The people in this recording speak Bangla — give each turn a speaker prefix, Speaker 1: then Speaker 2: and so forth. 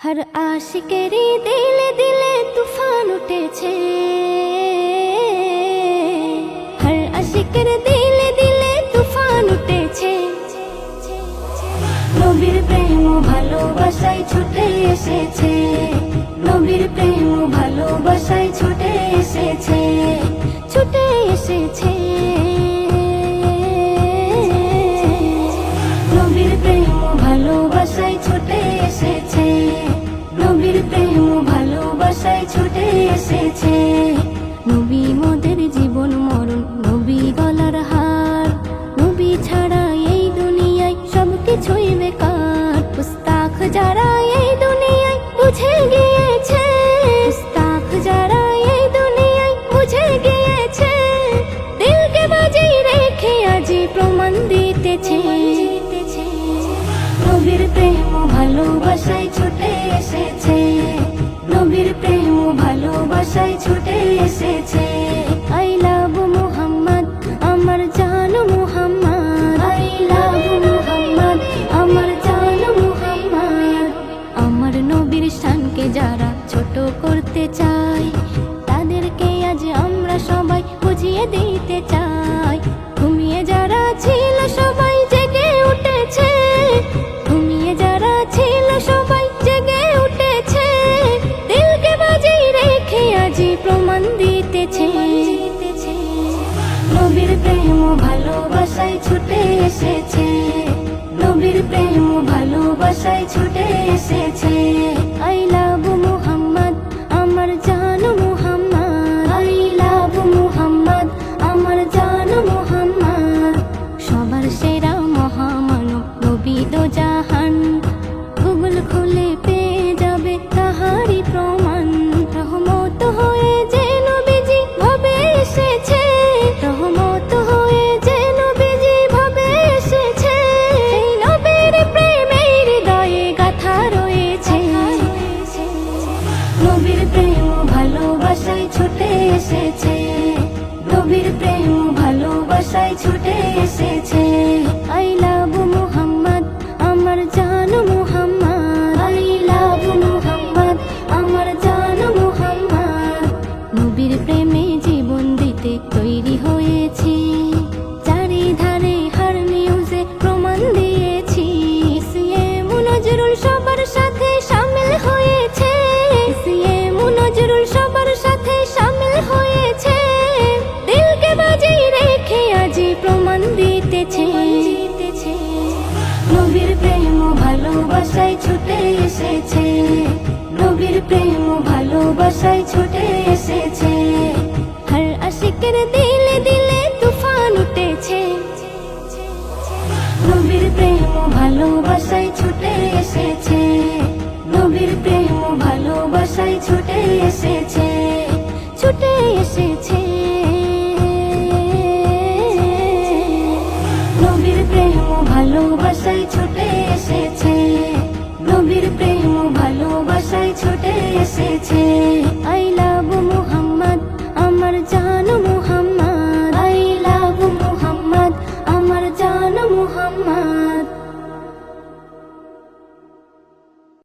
Speaker 1: हर आशिकेरी दिले दिले तूफान उठेছে हर आशिकेर दिले दिले तूफान उठेছে নবীর প্রেম ও ভালোবাসায় ছুটে এসেছে নবীর প্রেম ও ভালোবাসায় ছুটে এসেছে ছুটে এসেছে নবীর প্রেম ও ভালোবাসায় ছুটে এসেছে নবীর প্রেম ও ভালোবাসায় ছুটে এসেছে নবী মোদের জীবন মরণ নবী গলার হার নবী ছাড়া এই দুনিয়ায় সবকিছুই বেকার পুস্তাক যারা এই দুনিয়ায় বুঝে গিয়েছে পুস্তাক যারা এই দুনিয়ায় বুঝে গিয়েছে দিলকে বাজিয়ে রেখে আজি প্রমাণ দিতেছে নবীর প্রেম ও ভালোবাসায় ছুটে এসেছে নবীর প্রেম ও ভালোবাসায় ছুটে এসেছে আই লাভ মুহাম্মদ আমার জান মুহাম্মদ আই লাভ মুহাম্মদ আমার জান মুহাম্মদ আমার নবীর শানকে যারা ছোট করতে চায় তাদেরকে আজ আমরা সবাই বুঝিয়ে দিতে চাই ঘুমিয়ে যারা ছিল সবাই জেগে উঠেছে ঘুমিয়ে যারা ছিল সবাই জেগে উঠেছে দিলকে বাজিয়ে রেখে আজি প্রমাণ দিতেছে নবীর প্রেম ও ভালোবাসায় ছুটে এসেছে নবীর প্রেম ও ভালোবাসায় ছুটে এসেছে আই লাভ মুহাম্মদ আমার জান মুহাম্মদ আই লাভ মুহাম্মদ আমার জান মুহাম্মদ সবার সেরা মহামানব নবী দো জাহান গুগল খুলে পেয়ে যাবে তাহারি প্রমাণ রহমত হয়ে যে নবীজি ভাবে এসেছে রহমত হয়ে যে নবীজি ভাবে এসেছে সেই নবীর প্রেমে হৃদয়ে গাথা রয়েছে নবীর প্রেম ও ভালোবাসায় ছুটে এসেছে নবীর প্রেম ও ভালোবাসায় ছুটে এসেছে আই লাভ মুহাম্মদ আমার জান মুহাম্মদ আই লাভ মুহাম্মদ আমার জান মুহাম্মদ নবীর প্রেমে জীবন দিতে তৈরি হয়েছি চারিধারে হার নিউজে প্রমাণ দিয়েছি সিএম নজরুল সবার সাথে শামিল হয়েছে সিএম নজরুল সবার সাথে শামিল হয়েছে দিলকে বাজিয়ে রেখে আজি প্রমাণ দিতেছে নবীর প্রেম ও ভালোবাসায় ছুটে এসেছে নবীর প্রেম ও ভালোবাসায় ছুটে এসেছে হর আশিকের দিলে দিলে তুফান উঠেছে নবীর প্রেম ও ভালোবাসায় ছুটে এসেছে নবীর প্রেম ও ভালোবাসায় ছুটে এসেছে ছুটে এসেছে নবীর প্রেম ও ভালোবাসায় ছুটে এসেছে নবীর প্রেম ও ভালোবাসায় ছুটে এসেছে